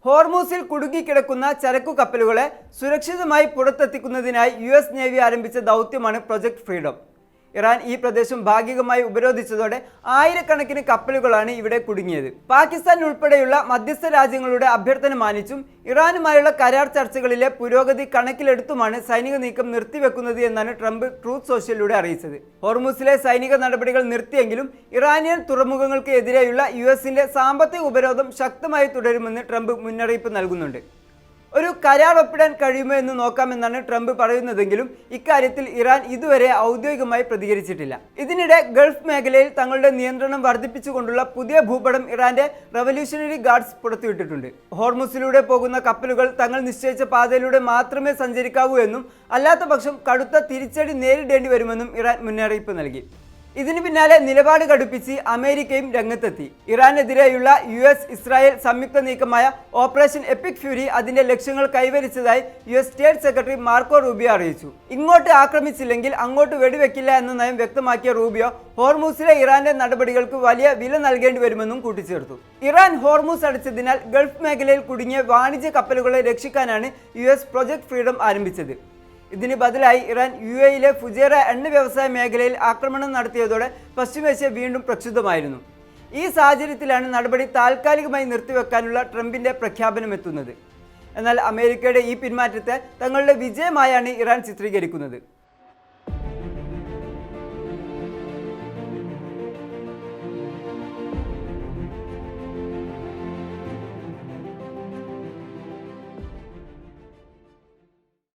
ഹോർമൂസിൽ കുടുങ്ങിക്കിടക്കുന്ന ചരക്കു കപ്പലുകളെ സുരക്ഷിതമായി പുറത്തെത്തിക്കുന്നതിനായി US നേവി ആരംഭിച്ച ദൗത്യമാണ് പ്രൊജക്ട് ഫ്രീഡം. ഇറാൻ ഈ പ്രദേശം ഭാഗികമായി ഉപരോധിച്ചതോടെ ആയിരക്കണക്കിന് കപ്പലുകളാണ് ഇവിടെ കുടുങ്ങിയത്. പാകിസ്ഥാൻ ഉൾപ്പെടെയുള്ള മധ്യസ്ഥ രാജ്യങ്ങളുടെ അഭ്യർത്ഥന മാനിച്ചും ഇറാനുമായുള്ള കരാർ ചർച്ചകളിലെ പുരോഗതി കണക്കിലെടുത്തുമാണ് സൈനിക നീക്കം നിർത്തിവെക്കുന്നത് എന്നാണ് ട്രംപ് ട്രൂത്ത് സോഷ്യലിലൂടെ അറിയിച്ചത്. ഹോർമൂസിലെ സൈനിക നടപടികൾ നിർത്തിയെങ്കിലും ഇറാനിയൻ തുറമുഖങ്ങൾക്ക് എതിരെയുള്ള USന്റെ സാമ്പത്തിക ഉപരോധം ശക്തമായി തുടരുമെന്ന് ട്രംപ് മുന്നറിയിപ്പ് നൽകുന്നുണ്ട്. ഒരു കരാർ ഒപ്പിടാൻ കഴിയുമോ എന്ന് നോക്കാമെന്നാണ് ട്രംപ് പറയുന്നതെങ്കിലും ഇക്കാര്യത്തിൽ ഇറാൻ ഇതുവരെ ഔദ്യോഗികമായി പ്രതികരിച്ചിട്ടില്ല. ഇതിനിടെ ഗൾഫ് മേഖലയിൽ തങ്ങളുടെ നിയന്ത്രണം വർദ്ധിപ്പിച്ചുകൊണ്ടുള്ള പുതിയ ഭൂപടം ഇറാന്റെ റവല്യൂഷണറി ഗാർഡ്സ് പുറത്തുവിട്ടിട്ടുണ്ട്. ഹോർമുസിലൂടെ പോകുന്ന കപ്പലുകൾ തങ്ങൾ നിശ്ചയിച്ച പാതയിലൂടെ മാത്രമേ സഞ്ചരിക്കാവൂ എന്നും അല്ലാത്ത പക്ഷം കടുത്ത തിരിച്ചടി നേരിടേണ്ടി വരുമെന്നും ഇറാൻ മുന്നറിയിപ്പ് നൽകി. ഇതിന് പിന്നാലെ നിലപാട് കടുപ്പിച്ച് അമേരിക്കയും രംഗത്തെത്തി. ഇറാനെതിരെയുള്ള US ഇസ്രായേൽ സംയുക്ത നീക്കമായ ഓപ്പറേഷൻ എപ്പിക് ഫ്യൂരി അതിന്റെ ലക്ഷ്യങ്ങൾ കൈവരിച്ചതായി US state secretary Marco Rubio അറിയിച്ചു. ഇങ്ങോട്ട് ആക്രമിച്ചില്ലെങ്കിൽ അങ്ങോട്ട് വെടിവെക്കില്ല എന്ന നയം വ്യക്തമാക്കിയ റൂബിയോ ഹോർമൂസിലെ ഇറാന്റെ നടപടികൾക്ക് വലിയ വില നൽകേണ്ടി വരുമെന്നും കൂട്ടിച്ചേർത്തു. ഇറാൻ ഹോർമൂസ് അടച്ചതിനാൽ ഗൾഫ് മേഖലയിൽ കുടുങ്ങിയ വാണിജ്യ കപ്പലുകളെ രക്ഷിക്കാനാണ് US പ്രൊജക്ട് ഫ്രീഡം ആരംഭിച്ചത്. ഇതിന് ബദലായി ഇറാൻ UAEയിലെ ഫുജേറ എണ്ണ വ്യവസായ മേഖലയിൽ ആക്രമണം നടത്തിയതോടെ പശ്ചിമേഷ്യ വീണ്ടും പ്രക്ഷുബ്ധമായിരുന്നു. ഈ സാഹചര്യത്തിലാണ് നടപടി താൽക്കാലികമായി നിർത്തിവെക്കാനുള്ള ട്രംപിന്റെ പ്രഖ്യാപനം എത്തുന്നത്. എന്നാൽ അമേരിക്കയുടെ ഈ പിന്മാറ്റത്തെ തങ്ങളുടെ വിജയമായാണ് ഇറാൻ ചിത്രീകരിക്കുന്നത്.